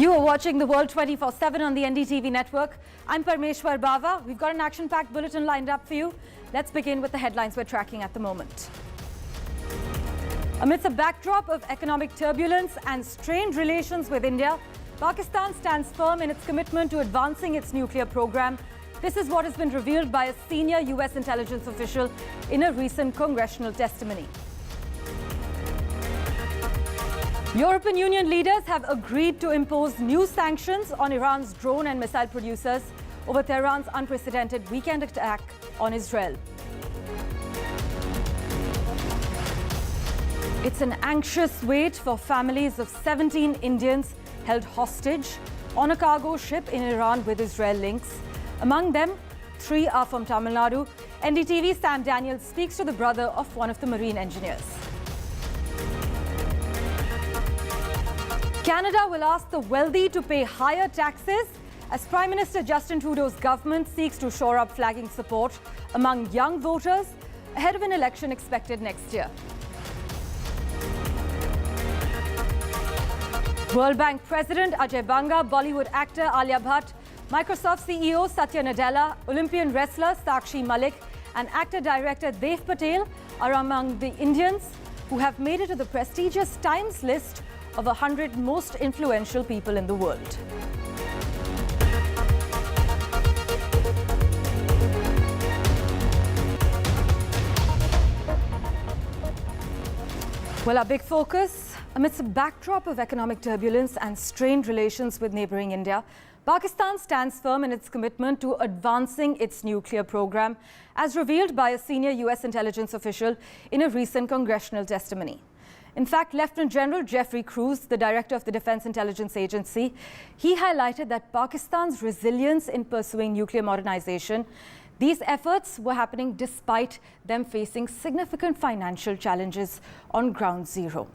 You are watching The World 24/7 on the NDTV network. I'm Parmeshwar Bava. We've got an action-packed bulletin lined up for you. Let's begin with the headlines we're tracking at the moment. Amidst a backdrop of economic turbulence and strained relations with India, Pakistan stands firm in its commitment to advancing its nuclear program. This is what has been revealed by a senior US intelligence official in a recent congressional testimony. European Union leaders have agreed to impose new sanctions on Iran's drone and missile producers over Tehran's unprecedented weekend attack on Israel. It's an anxious wait for families of 17 Indians held hostage on a cargo ship in Iran with Israel links. Among them, 3 are from Tamil Nadu. NDTV Sam Daniels speaks to the brother of one of the marine engineers. Canada will ask the wealthy to pay higher taxes as Prime Minister Justin Trudeau's government seeks to shore up flagging support among young voters ahead of an election expected next year. World Bank President Ajay Banga, Bollywood actor Alia Bhatt, Microsoft CEO Satya Nadella, Olympian wrestler Sakshi Malik, and actor-director Dev Patel are among the Indians who have made it to the prestigious Times list of 100 most influential people in the world. Well, our big focus, amidst a backdrop of economic turbulence and strained relations with neighboring India, Pakistan stands firm in its commitment to advancing its nuclear program, as revealed by a senior US intelligence official in a recent congressional testimony. In fact, Lieutenant General Jeffrey Cruz, the director of the Defense Intelligence Agency, he highlighted that Pakistan's resilience in pursuing nuclear modernization, these efforts were happening despite them facing significant financial challenges on ground zero.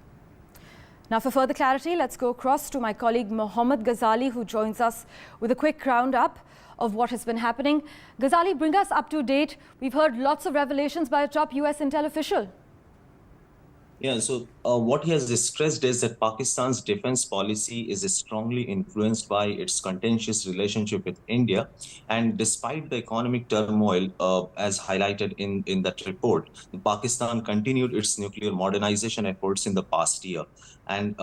Now, for further clarity, let's go across to my colleague Mohammad Ghazali, who joins us with a quick roundup of what has been happening. Ghazali, bring us up to date. We've heard lots of revelations by a top US intel official. Yeah, so what he has stressed is that Pakistan's defense policy is strongly influenced by its contentious relationship with India. And despite the economic turmoil, as highlighted in that report, Pakistan continued its nuclear modernization efforts in the past year. And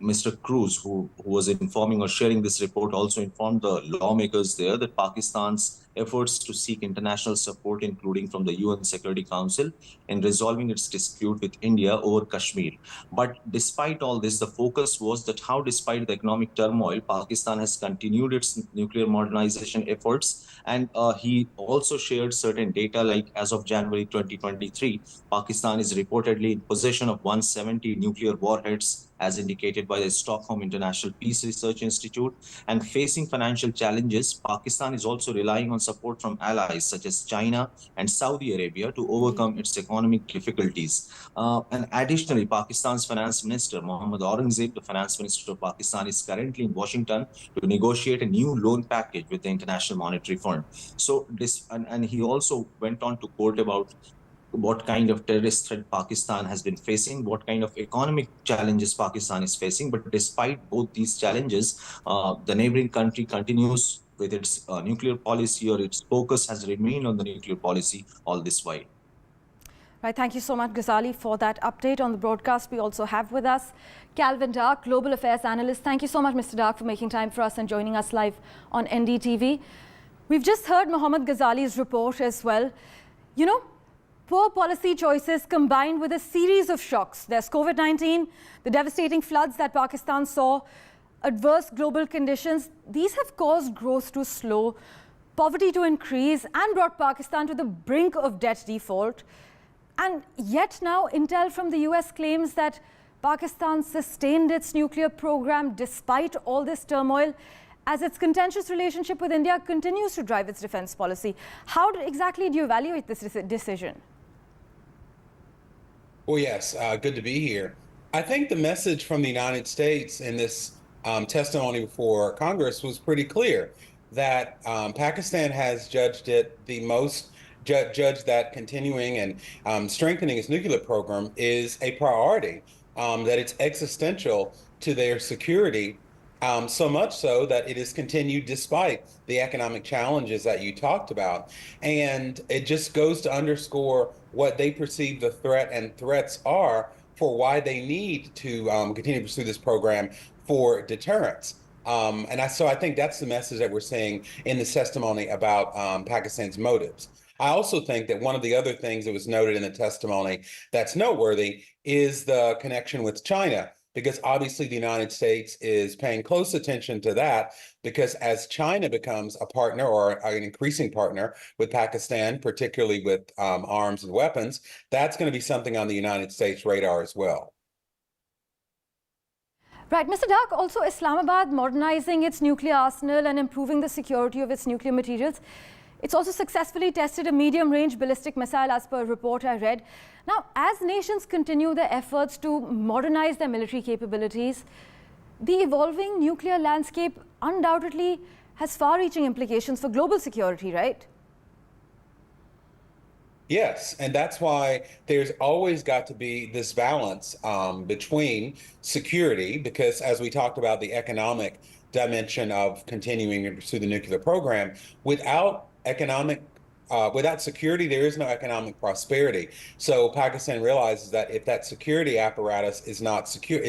Mr. Cruz, who was informing or sharing this report, also informed the lawmakers there that Pakistan's efforts to seek international support, including from the UN Security Council, in resolving its dispute with India over Kashmir. But despite all this, the focus was that how, despite the economic turmoil, Pakistan has continued its nuclear modernization efforts. And he also shared certain data, like as of January 2023, Pakistan is reportedly in possession of 170 nuclear warheads, as indicated by the Stockholm International Peace Research Institute. And facing financial challenges, Pakistan is also relying on support from allies such as China and Saudi Arabia to overcome its economic difficulties. And additionally, Pakistan's Finance Minister, Mohammad Aurangzeb, the Finance Minister of Pakistan, is currently in Washington to negotiate a new loan package with the International Monetary Fund. So this, and he also went on to quote about what kind of terrorist threat Pakistan has been facing, what kind of economic challenges Pakistan is facing. But despite both these challenges, the neighboring country continues with its nuclear policy, or its focus has remained on the nuclear policy all this while. Right, thank you so much, Ghazali, for that update on the broadcast. We also have with us Calvin Dark, Global Affairs Analyst. Thank you so much, Mr. Dark, for making time for us and joining us live on NDTV. We've just heard Mohammad Ghazali's report as well. You know, poor policy choices combined with a series of shocks. There's COVID-19, the devastating floods that Pakistan saw, adverse global conditions. These have caused growth to slow, poverty to increase, and brought Pakistan to the brink of debt default. And yet now, intel from the US claims that Pakistan sustained its nuclear program despite all this turmoil, as its contentious relationship with India continues to drive its defense policy. How exactly do you evaluate this decision? Well, yes, good to be here. I think the message from the United States in this testimony before Congress was pretty clear, that Pakistan has judged it the most, judged that continuing and strengthening its nuclear program is a priority, that it's existential to their security, So much so that it has continued despite the economic challenges that you talked about. And it just goes to underscore what they perceive the threat and threats are for why they need to continue to pursue this program for deterrence. So I think that's the message that we're seeing in this testimony about Pakistan's motives. I also think that one of the other things that was noted in the testimony that's noteworthy is the connection with China, because obviously the United States is paying close attention to that, because as China becomes a partner or an increasing partner with Pakistan, particularly with arms and weapons, that's going to be something on the United States radar as well. Right, Mr. Dak, also Islamabad modernizing its nuclear arsenal and improving the security of its nuclear materials. It's also successfully tested a medium-range ballistic missile, as per a report I read. Now, as nations continue their efforts to modernize their military capabilities, the evolving nuclear landscape undoubtedly has far-reaching implications for global security, right? Yes, and that's why there's always got to be this balance between security, because as we talked about the economic dimension of continuing to pursue the nuclear program, without security, there is no economic prosperity. So Pakistan realizes that if that security apparatus is not secure,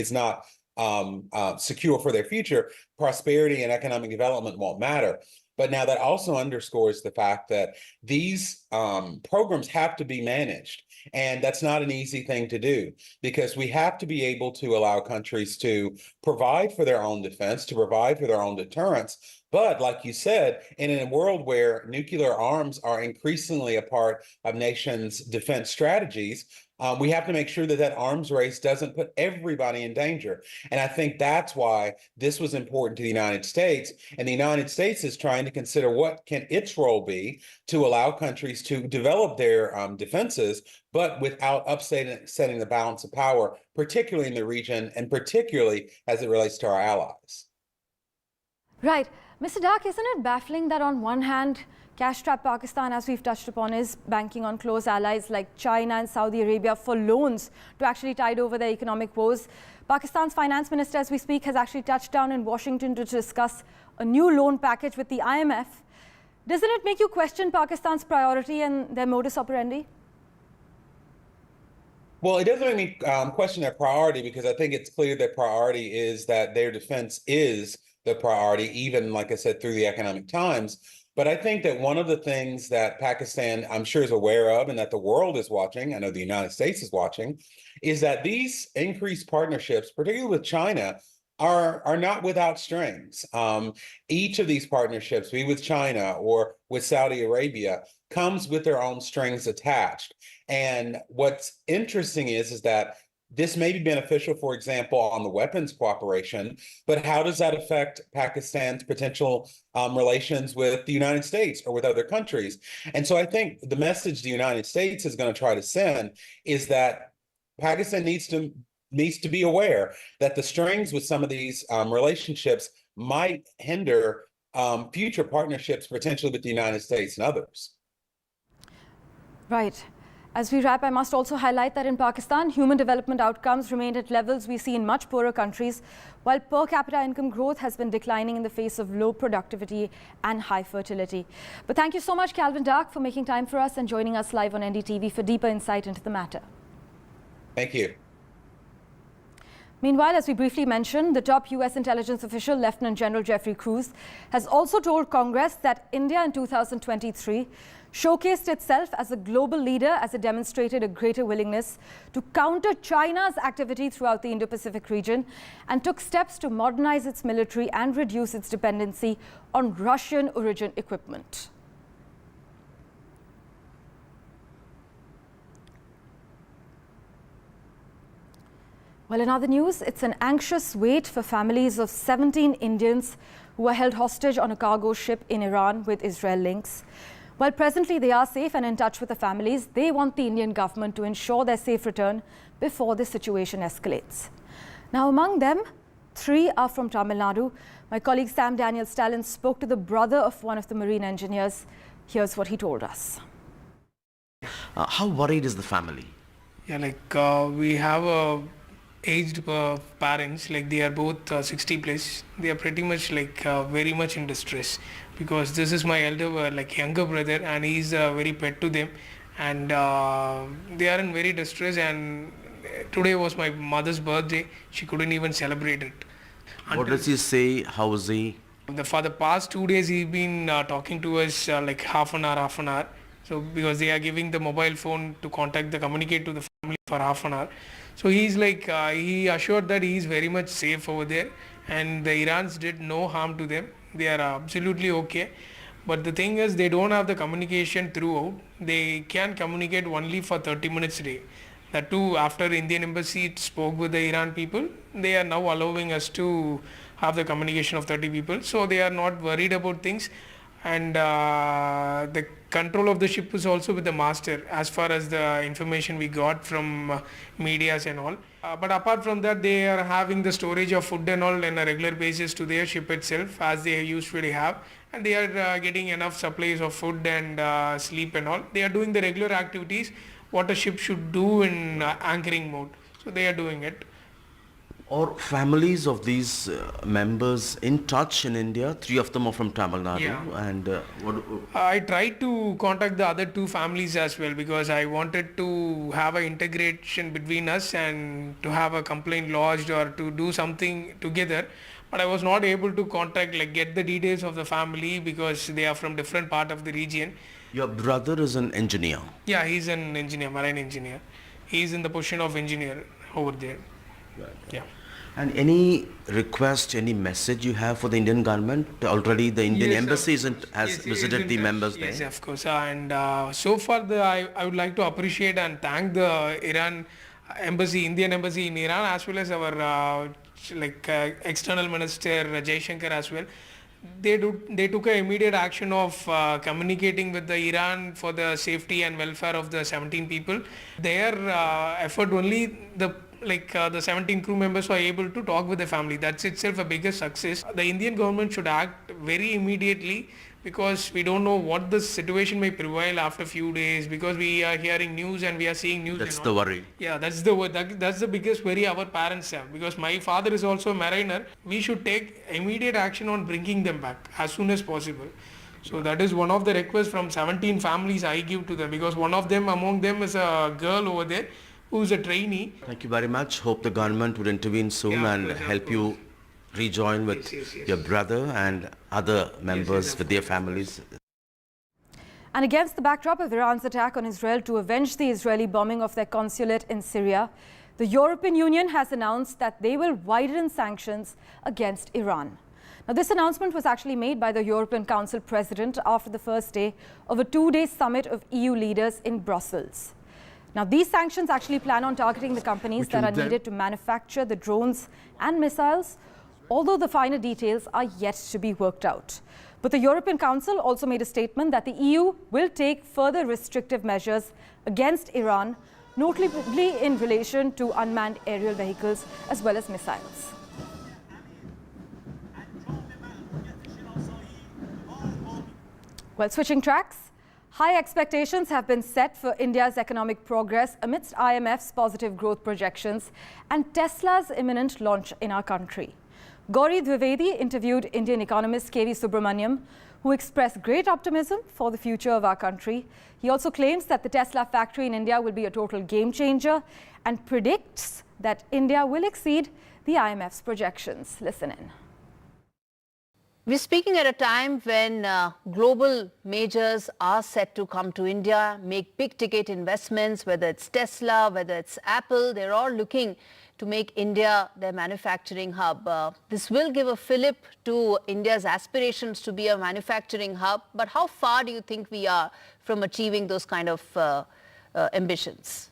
secure for their future, prosperity and economic development won't matter. But now that also underscores the fact that these programs have to be managed. And that's not an easy thing to do, because we have to be able to allow countries to provide for their own defense, to provide for their own deterrence. But like you said, in a world where nuclear arms are increasingly a part of nations' defense strategies, we have to make sure that that arms race doesn't put everybody in danger. And I think that's why this was important to the United States. And the United States is trying to consider what can its role be to allow countries to develop their defenses, but without upsetting the balance of power, particularly in the region and particularly as it relates to our allies. Right. Mr. Dak, isn't it baffling that on one hand, cash-strapped Pakistan, as we've touched upon, is banking on close allies like China and Saudi Arabia for loans to actually tide over their economic woes? Pakistan's finance minister, as we speak, has actually touched down in Washington to discuss a new loan package with the IMF. Doesn't it make you question Pakistan's priority and their modus operandi? Well, it doesn't make me question their priority, because I think it's clear their priority is that their defense is the priority, even, like I said, through the economic times. But I think that one of the things that Pakistan, I'm sure, is aware of, and that the world is watching, I know the United States is watching, is that these increased partnerships, particularly with China, are not without strings. Each of these partnerships, be with China or with Saudi Arabia, comes with their own strings attached. And what's interesting is that this may be beneficial, for example, on the weapons cooperation, but how does that affect Pakistan's potential relations with the United States or with other countries? And so I think the message the United States is going to try to send is that Pakistan needs to be aware that the strings with some of these relationships might hinder future partnerships, potentially with the United States and others. Right. As we wrap, I must also highlight that in Pakistan, human development outcomes remained at levels we see in much poorer countries, while per capita income growth has been declining in the face of low productivity and high fertility. But thank you so much, Calvin Dark, for making time for us and joining us live on NDTV for deeper insight into the matter. Thank you. Meanwhile, as we briefly mentioned, the top US intelligence official, Lieutenant General Jeffrey Cruz, has also told Congress that India in 2023 showcased itself as a global leader as it demonstrated a greater willingness to counter China's activity throughout the Indo-Pacific region and took steps to modernize its military and reduce its dependency on Russian origin equipment. Well, in other news, it's an anxious wait for families of 17 Indians who were held hostage on a cargo ship in Iran with Israel links. While presently they are safe and in touch with the families, they want the Indian government to ensure their safe return before the situation escalates. Now, among them, 3 are from Tamil Nadu. My colleague Sam Daniel Stalin spoke to the brother of one of the marine engineers. Here's what he told us. How worried is the family? Yeah, we have a aged parents, like they are both 60 plus. They are pretty much like very much in distress, because this is my elder like younger brother, and he's very pet to them, and they are in very distress. And today was my mother's birthday. She couldn't even celebrate it. What does he say? How is he? For the past 2 days, he's been talking to us like half an hour. So because they are giving the mobile phone to contact the communicate to the family for half an hour. So he's like he assured that he is very much safe over there, and the Irans did no harm to them. They are absolutely okay. But the thing is, they don't have the communication throughout. They can communicate only for 30 minutes a day. That too, after Indian embassy spoke with the Iran people, they are now allowing us to have the communication of 30 people. So they are not worried about things. And the control of the ship is also with the master, as far as the information we got from medias and all. But apart from that, they are having the storage of food and all on a regular basis to their ship itself, as they usually have. And they are getting enough supplies of food and sleep and all. They are doing the regular activities what a ship should do in anchoring mode. So they are doing it. Or families of these members in touch in India? 3 of them are from Tamil Nadu. Yeah. And I tried to contact the other 2 families as well, because I wanted to have an integration between us and to have a complaint lodged or to do something together. But I was not able to contact, like get the details of the family, because they are from different part of the region. your brother is an engineer. Yeah, he's an engineer, marine engineer. He's in the position of engineer over there. Right. Yeah. And any request, any message you have for the Indian government? Already the Indian embassy has visited the members there. Yes, of course. And so far, I would like to appreciate and thank the Iran embassy, Indian embassy in Iran, as well as our external minister Jaishankar as well. They took an immediate action of communicating with the Iran for the safety and welfare of the 17 people. Their effort only the 17 crew members were able to talk with the family. That's itself a biggest success. The Indian government should act very immediately, because we don't know what the situation may prevail after a few days, because we are hearing news and we are seeing news. That's the worry. Yeah, that's the biggest worry our parents have, because my father is also a mariner. We should take immediate action on bringing them back as soon as possible. So that is one of the requests from 17 families I give to them, because one of them among them is a girl over there who is a trainee. Thank you very much. Hope the government would intervene soon and help you rejoin with your brother and other members with their families. And against the backdrop of Iran's attack on Israel to avenge the Israeli bombing of their consulate in Syria, the European Union has announced that they will widen sanctions against Iran. Now, this announcement was actually made by the European Council President after the first day of a 2-day summit of EU leaders in Brussels. Now, these sanctions actually plan on targeting the companies that are needed to manufacture the drones and missiles, although the finer details are yet to be worked out. But the European Council also made a statement that the EU will take further restrictive measures against Iran, notably in relation to unmanned aerial vehicles as well as missiles. Well, switching tracks, high expectations have been set for India's economic progress amidst IMF's positive growth projections and Tesla's imminent launch in our country. Gauri Dwivedi interviewed Indian economist K.V. Subramaniam, who expressed great optimism for the future of our country. He also claims that the Tesla factory in India will be a total game changer and predicts that India will exceed the IMF's projections. Listen in. We're speaking at a time when global majors are set to come to India, make big ticket investments, whether it's Tesla, whether it's Apple, they're all looking to make India their manufacturing hub. This will give a fillip to India's aspirations to be a manufacturing hub, but how far do you think we are from achieving those kind of ambitions?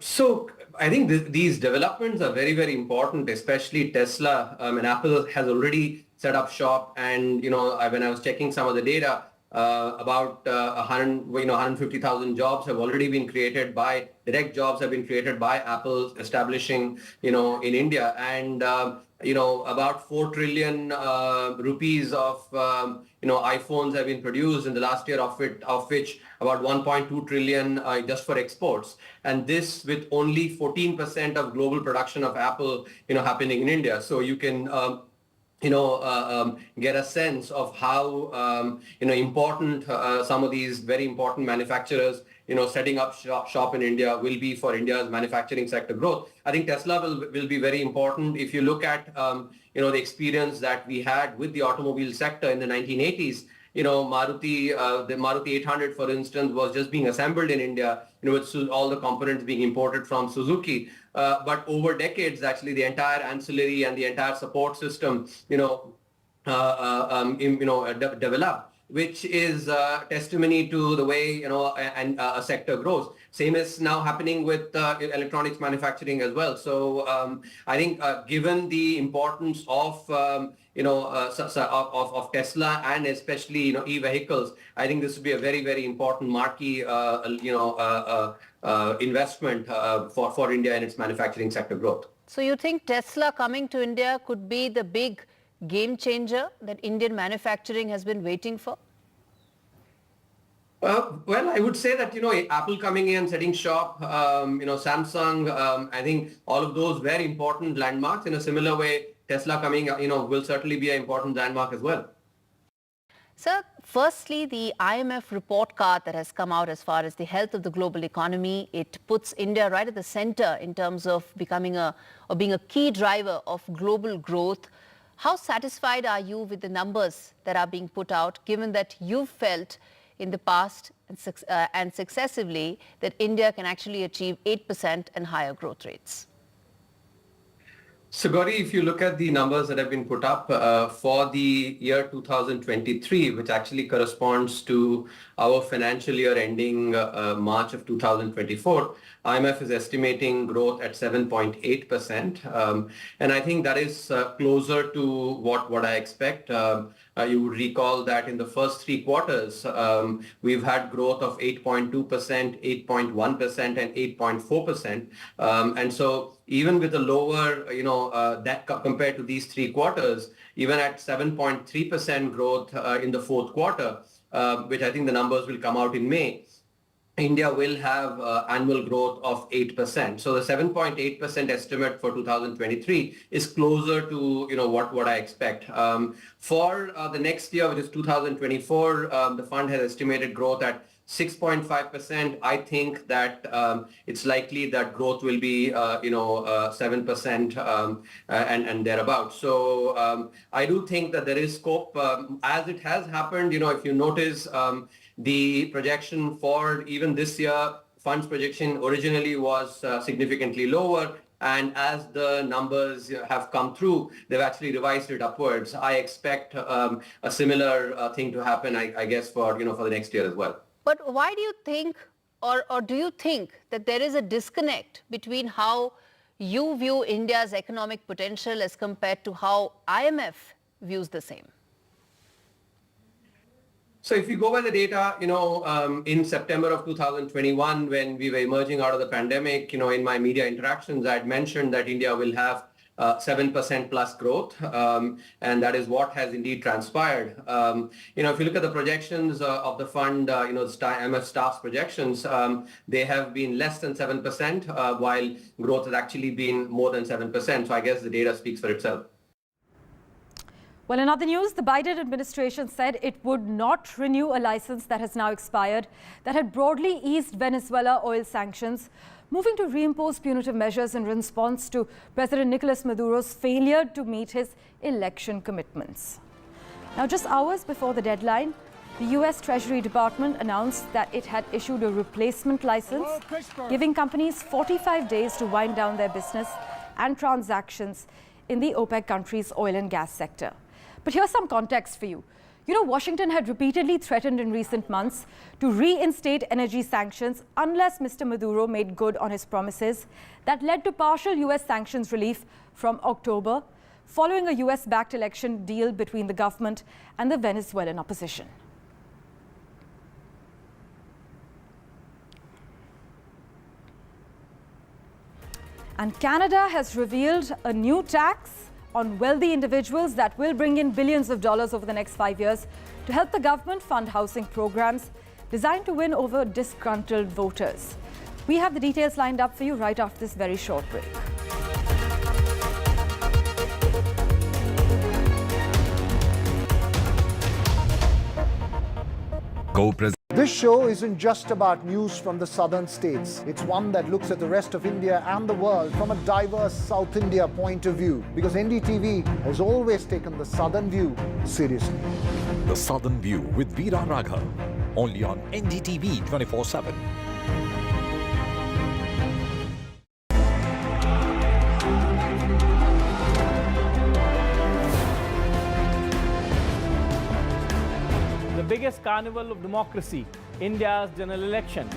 So I think these developments are very, very important, especially Tesla. And Apple has already set up shop. And, when I was checking some of the data, about 150,000 jobs have already been created direct jobs have been created by Apple establishing, in India. And about 4 trillion rupees of iPhones have been produced in the last year, of which about 1.2 trillion just for exports, and this with only 14% of global production of Apple happening in India. So you can get a sense of how important some of these very important manufacturers setting up shop in India will be for India's manufacturing sector growth. I think Tesla will be very important. If you look at the experience that we had with the automobile sector in the 1980s, the Maruti 800, for instance, was just being assembled in India, with all the components being imported from Suzuki. But over decades, actually, the entire ancillary and the entire support system, developed, which is testimony to the way a sector grows. Same is now happening with electronics manufacturing as well. So I think given the importance of of Tesla and especially e-vehicles, I think this would be a very, very important marquee investment for India and its manufacturing sector growth. So you think Tesla coming to India could be the big game changer that Indian manufacturing has been waiting for? Well, I would say that, Apple coming in, setting shop, Samsung, I think all of those very important landmarks. In a similar way, Tesla coming, will certainly be an important landmark as well. Sir, firstly, the IMF report card that has come out as far as the health of the global economy, it puts India right at the center in terms of being a key driver of global growth. How satisfied are you with the numbers that are being put out, given that you've felt in the past and successively that India can actually achieve 8% and higher growth rates? So Gauri, if you look at the numbers that have been put up for the year 2023, which actually corresponds to our financial year ending March of 2024, IMF is estimating growth at 7.8%. And I think that is closer to what I expect. You would recall that in the first 3 quarters, we've had growth of 8.2%, 8.1% and 8.4%. And so even with a lower, that compared to these 3 quarters, even at 7.3% growth in the 4th quarter, which I think the numbers will come out in May, India will have annual growth of 8%. So the 7.8% estimate for 2023 is closer to what I expect. For the next year, which is 2024, the fund has estimated growth at 6.5%. I think that it's likely that growth will be 7% and thereabouts. So I do think that there is scope, as it has happened. If you notice, the projection for even this year, funds projection originally was significantly lower. And as the numbers have come through, they've actually revised it upwards. I expect a similar thing to happen, I guess, for the next year as well. But why do you think, or do you think that there is a disconnect between how you view India's economic potential as compared to how IMF views the same? So if you go by the data, in September of 2021, when we were emerging out of the pandemic, in my media interactions, I had mentioned that India will have 7% plus growth, and that is what has indeed transpired. If you look at the projections of the fund, IMF staff's projections, they have been less than 7%, while growth has actually been more than 7%. So I guess the data speaks for itself. Well, in other news, the Biden administration said it would not renew a license that has now expired that had broadly eased Venezuela oil sanctions, moving to reimpose punitive measures in response to President Nicolas Maduro's failure to meet his election commitments. Now, just hours before the deadline, the U.S. Treasury Department announced that it had issued a replacement license, giving companies 45 days to wind down their business and transactions in the OPEC countries' oil and gas sector. But here's some context for you. Washington had repeatedly threatened in recent months to reinstate energy sanctions unless Mr. Maduro made good on his promises. That led to partial U.S. sanctions relief from October, following a U.S.-backed election deal between the government and the Venezuelan opposition. And Canada has revealed a new tax on wealthy individuals that will bring in billions of dollars over the next 5 years to help the government fund housing programs designed to win over disgruntled voters. We have the details lined up for you right after this very short break. This show isn't just about news from the southern states. It's one that looks at the rest of India and the world from a diverse South India point of view, because NDTV has always taken the southern view seriously. The Southern View with Veera Raghav, only on NDTV 24/7. The biggest carnival of democracy, India's general election.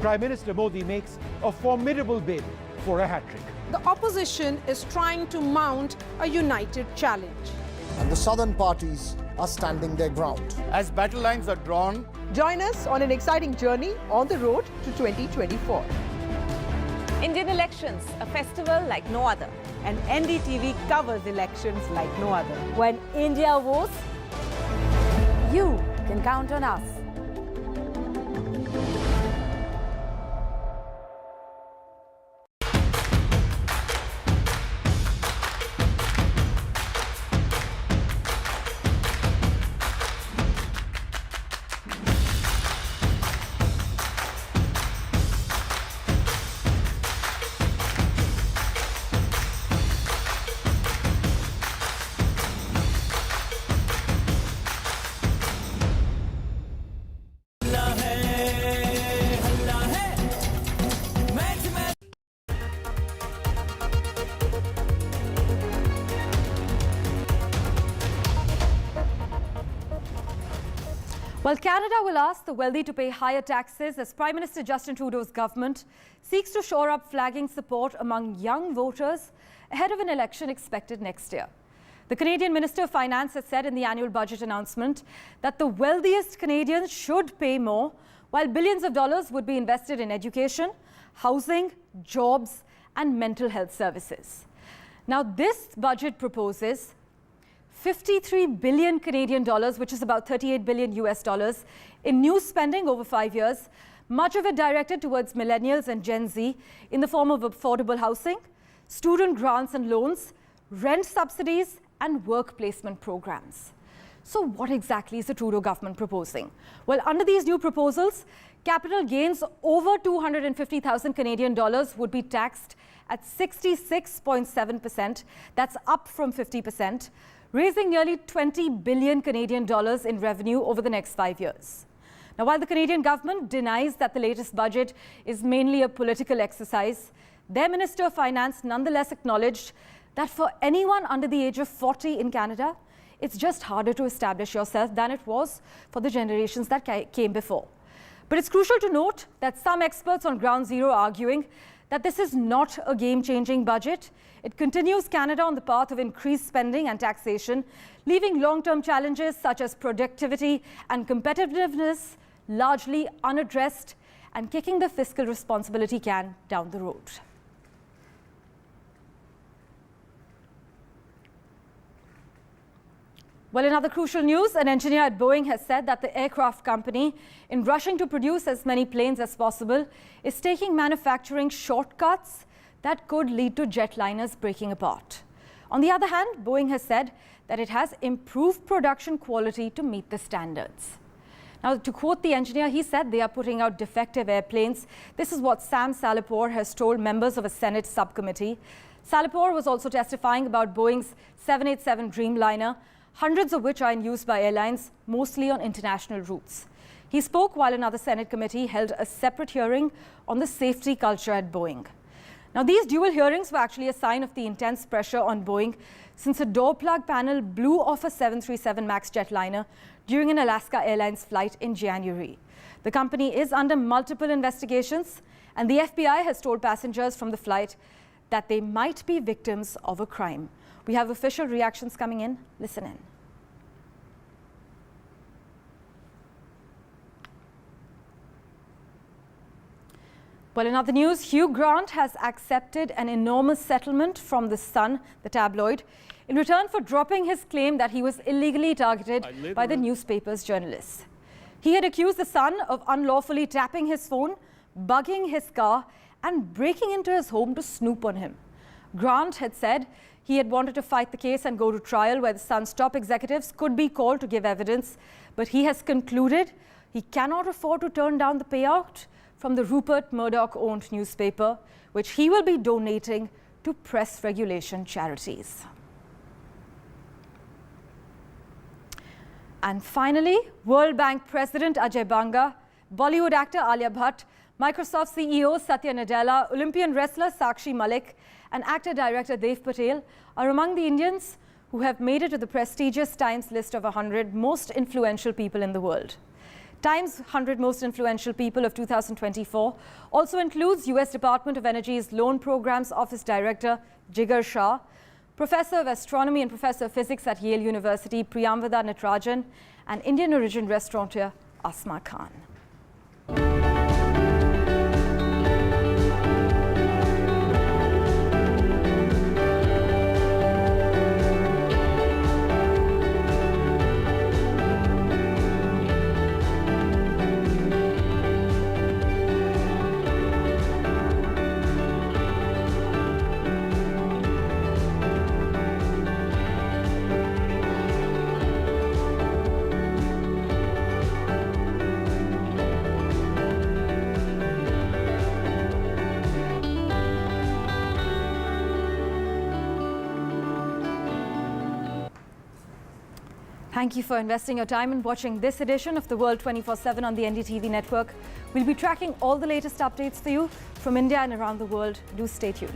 Prime Minister Modi makes a formidable bid for a hat-trick. The opposition is trying to mount a united challenge. And the southern parties are standing their ground. As battle lines are drawn, Join us on an exciting journey on the road to 2024. Indian elections, a festival like no other. And NDTV covers elections like no other. When India votes, you can count on us. Well, Canada will ask the wealthy to pay higher taxes as Prime Minister Justin Trudeau's government seeks to shore up flagging support among young voters ahead of an election expected next year. The Canadian Minister of Finance has said in the annual budget announcement that the wealthiest Canadians should pay more, while billions of dollars would be invested in education, housing, jobs, and mental health services. Now, this budget proposes 53 billion Canadian dollars, which is about 38 billion US dollars, in new spending over 5 years, much of it directed towards millennials and Gen Z in the form of affordable housing, student grants and loans, rent subsidies, and work placement programs. So what exactly is the Trudeau government proposing? Well, under these new proposals, capital gains over 250,000 Canadian dollars would be taxed at 66.7%. That's up from 50%. Raising nearly 20 billion Canadian dollars in revenue over the next 5 years. Now, while the Canadian government denies that the latest budget is mainly a political exercise, their Minister of Finance nonetheless acknowledged that for anyone under the age of 40 in Canada, it's just harder to establish yourself than it was for the generations that came before. But it's crucial to note that some experts on Ground Zero are arguing that this is not a game-changing budget. It continues Canada on the path of increased spending and taxation, leaving long-term challenges such as productivity and competitiveness largely unaddressed and kicking the fiscal responsibility can down the road. Well, in other crucial news, an engineer at Boeing has said that the aircraft company, in rushing to produce as many planes as possible, is taking manufacturing shortcuts that could lead to jetliners breaking apart. On the other hand, Boeing has said that it has improved production quality to meet the standards. Now, to quote the engineer, he said they are putting out defective airplanes. This is what Sam Salipore has told members of a Senate subcommittee. Salipore was also testifying about Boeing's 787 Dreamliner, hundreds of which are in use by airlines, mostly on international routes. He spoke while another Senate committee held a separate hearing on the safety culture at Boeing. Now, these dual hearings were actually a sign of the intense pressure on Boeing since a door plug panel blew off a 737 MAX jetliner during an Alaska Airlines flight in January. The company is under multiple investigations, and the FBI has told passengers from the flight that they might be victims of a crime. We have official reactions coming in. Listen in. Well, in other news, Hugh Grant has accepted an enormous settlement from The Sun, the tabloid. in return for dropping his claim that he was illegally targeted by the newspaper's journalists. He had accused the son of unlawfully tapping his phone, bugging his car, and breaking into his home to snoop on him. Grant had said he had wanted to fight the case and go to trial where the son's top executives could be called to give evidence, but he has concluded he cannot afford to turn down the payout from the Rupert Murdoch-owned newspaper, which he will be donating to press regulation charities. And finally, World Bank President Ajay Banga, Bollywood actor Alia Bhatt, Microsoft CEO Satya Nadella, Olympian wrestler Sakshi Malik, and actor-director Dev Patel are among the Indians who have made it to the prestigious Times list of 100 most influential people in the world. Times 100 most influential people of 2024 also includes US Department of Energy's Loan Programs Office Director Jigar Shah, Professor of Astronomy and Professor of Physics at Yale University Priyamvada Natarajan, and Indian origin restaurateur Asma Khan. Thank you for investing your time in watching this edition of The World 24/7 on the NDTV network. We'll be tracking all the latest updates for you from India and around the world. Do stay tuned.